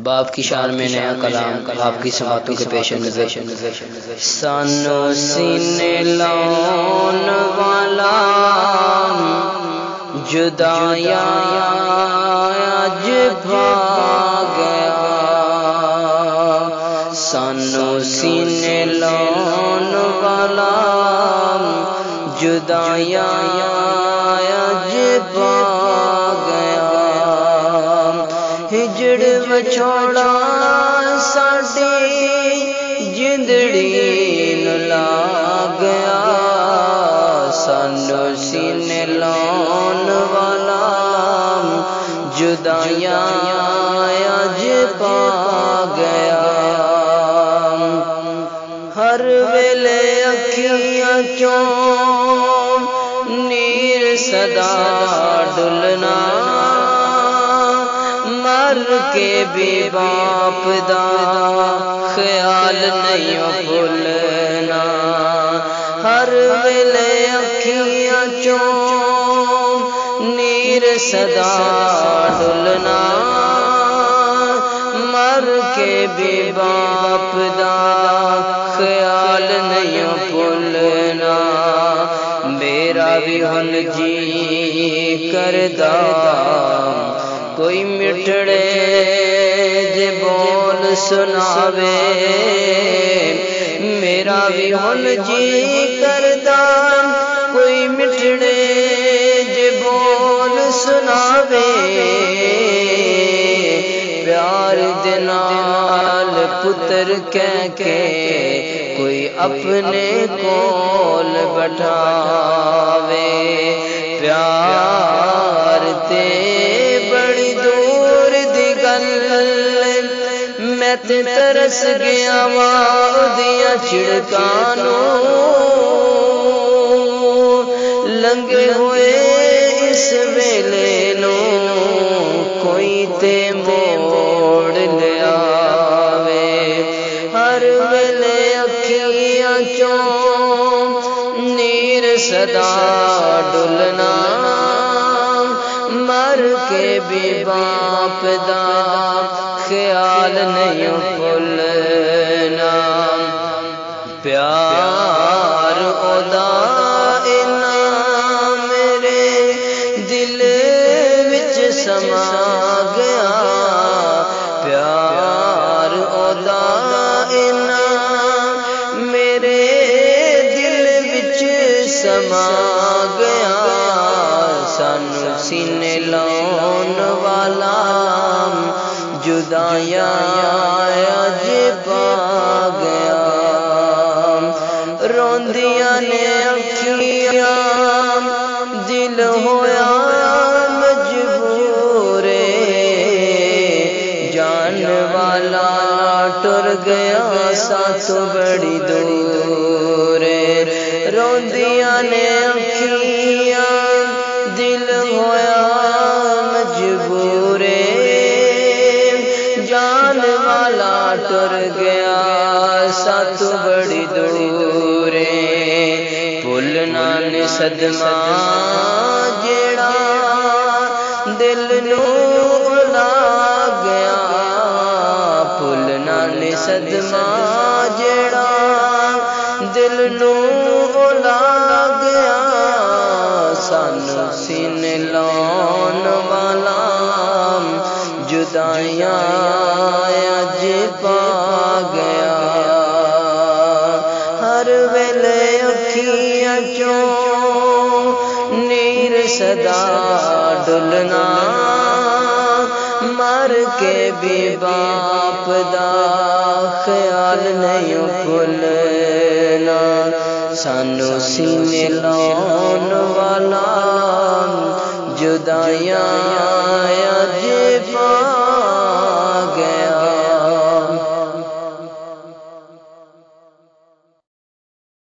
باپ کی شان میں نیا کلام آپ کی سماعتوں کے پیش نظر سانو سینے لاؤن والا جدایا اج بھاگ گیا سانو سینے لاؤن والا جدایا اج بھاگ گیا ہجڑ وچھوڑا ساڈی جندڑی نو لاگ گیا سانو سینے لاؤن والا جدائیاں اج پا گیا ہر ویلے اکھیاں چوں نیر صدا ڈلنا مر کے بھی باپ دا خیال نہیں بھولنا ہر ویلے اکھیاں چوں نیر صدا ڈلنا مر کے بھی باپ دا خیال نہیں بھولنا میرا بھی ہن جی کردا کوئی مٹڑے جے بول سناوے میرا بھی ہن جی کردا کوئی مٹڑے جے بول سناوے پیار دے نال پتر کہہ کے کوئی اپنے کول بٹھاوے پیار تے بڑی دور دی گل میں تے ترس گیا واں دیاں چھڑکاں لنگے ہوئے اس ویلے نو کوئی تے موڑ لیا ہر ویلے اکھیاں چوں نیر صدا ڈلنا مر کے بھی باپ دا خیال نہیں بھولنا پیار اودا اینا میرے دل وچ سما گیا پیار اودا اینا میرے دل وچ سما گیا سانو سینے لاؤن والا جدائیاں اج پا گیا روندیاں نے اکھیاں دل ہویا مجبور جان والا ٹر گیا ساتھ بڑی دور روندیاں نے اکھیاں دل ہویا مجبور جان والا ٹر گیا ساتھ بڑی دور بھولنا نے صدمہ جیڑا دل نو لا گیا بھولنا نے صدمہ جیڑا دل نو لا گیا سانو سینے لاؤن والا جدائیاں اج پا گیا ہر ویلے اکھیاں چوں نیر صدا ڈلنا مر کے بھی باپ دا خیال نہیں بھولنا سانو سینے لاؤن والا جدائیاں اج پا